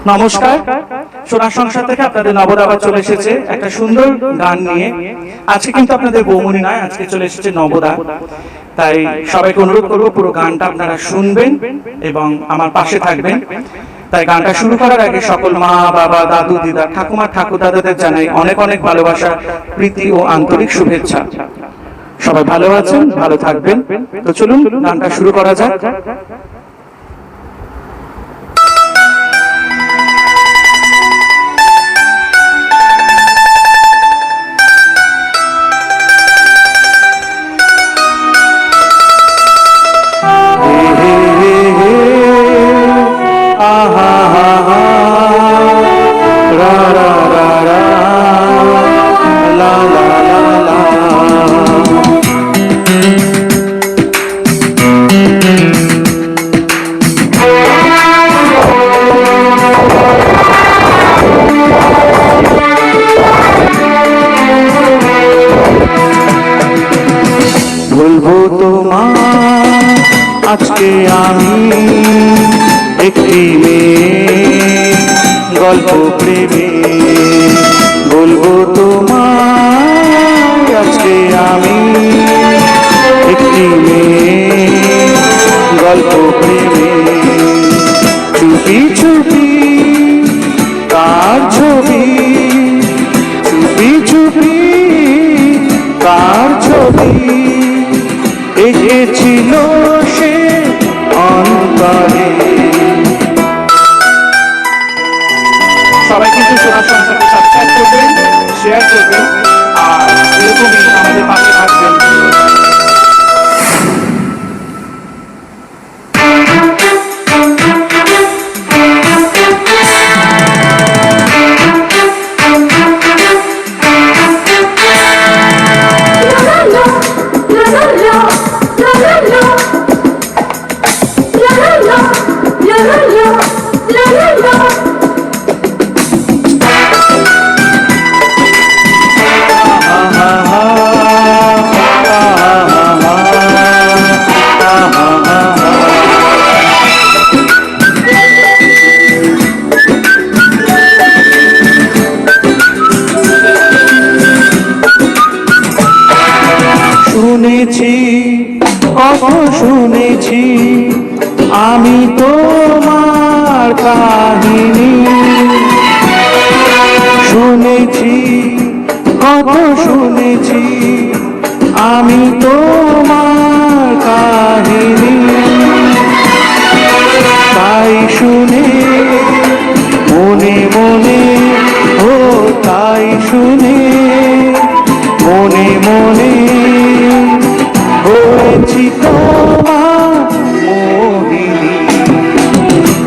নমস্কার, সোনার সংসার থেকে আপনাদের নবদা আবার চলে এসেছে একটা সুন্দর গান নিয়ে। আজকে কিন্তু আপনাদের বৌমনি নয়, আজকে চলে এসেছে নবদা। তাই সবাইকে অনুরোধ করবো পুরো গানটা আপনারা শুনবেন এবং আমার পাশে থাকবেন। তাই গানটা শুরু করার আগে সকল মা বাবা দাদু দিদা ঠাকুমা ঠাকুরদাদাদের জানাই অনেক অনেক ভালোবাসা, প্রীতি ও আন্তরিক শুভেচ্ছা। সবাই ভালো আছেন, ভালো থাকবেন। তো চলুন গানটা শুরু করা যাক। বলবো তোমার আজকে আমি একটি মেয়ে গল্প প্রেমে। বলবো তোমার আজকে আমি একটি মেয়ে গল্প প্রেমে। চুপি চুপি কার ছবি, চুপি চুপি কার ছবি এঁকেছিল সে অন্তরে। সবাই কিন্তু সোনার সংসারকে সাবস্ক্রাইব করবেন, শেয়ার করবেন আর এরকমই আমাদের পাশে থাকবেন। শুনেছি কত শুনেছি আমি তোমার কাহিনী, শুনেছি কত শুনেছি আমি তোমার কাহিনী। তাই শুনে মনে মনে, ও তাই শুনে মনে মনে হয়েছি তোমার মোহিনী।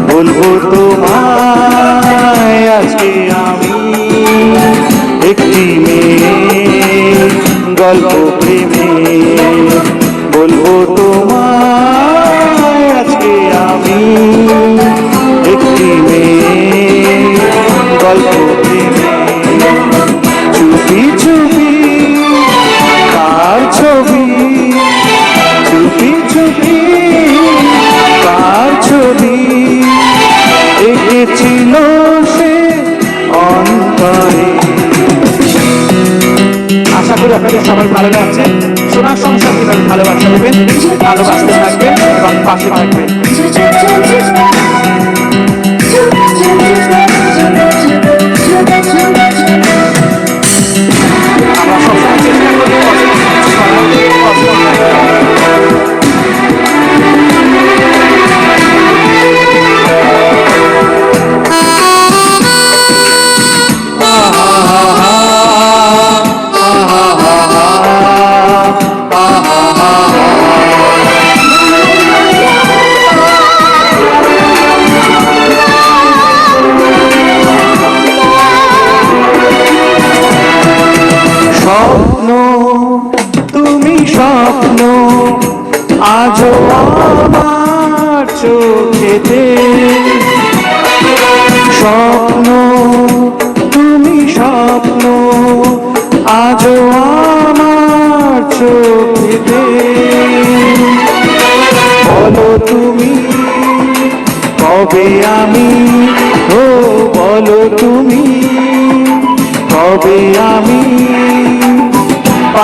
বলবো তোমায় আজকে আমি একটি মেয়ে গল্প প্রেমে। বলবো তোমায় আজকে আমি একটি মেয়ে গল্প প্রেমে। চুপি চুপি কার ছবি, চুপি চুপি কার ছবি এঁকেছিল সে অন্তরে। আশা করি আপনাদের সবাই ভালো লাগছে। সোনার সংসার কিভাবে ভালোবাসা দেবেন, ভালোবাসতে থাকবেন এবং পাশে থাকবেন। আমরা সবসময় চেষ্টা করি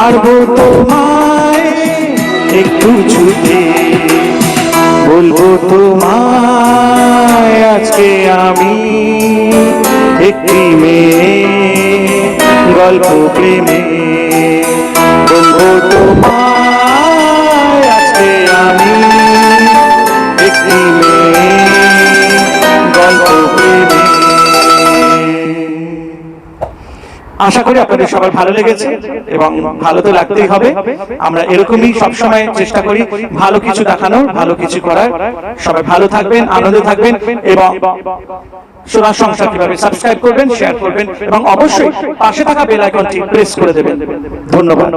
পারবো তোমায় একটু ছুতে, বলবো তোমায় আজকে আমি একটি মেয়ে গল্প প্রেমে, বলবো তোমায় আজকে আমি একটি মেয়ে গল্প প্রেমে। আশা করি আপনাদের সবার ভালো লেগেছে এবং ভালো তো লাগতেই হবে। আমরা এরকমই সবসময় চেষ্টা করি ভালো কিছু দেখানোর, ভালো কিছু করার। সবাই ভালো থাকবেন, আনন্দে থাকবেন এবং সোনার সংসার কিভাবে সাবস্ক্রাইব করবেন, শেয়ার করবেন এবং অবশ্যই পাশে থাকা বেল আইকনটি প্রেস করে দেবেন। ধন্যবাদ।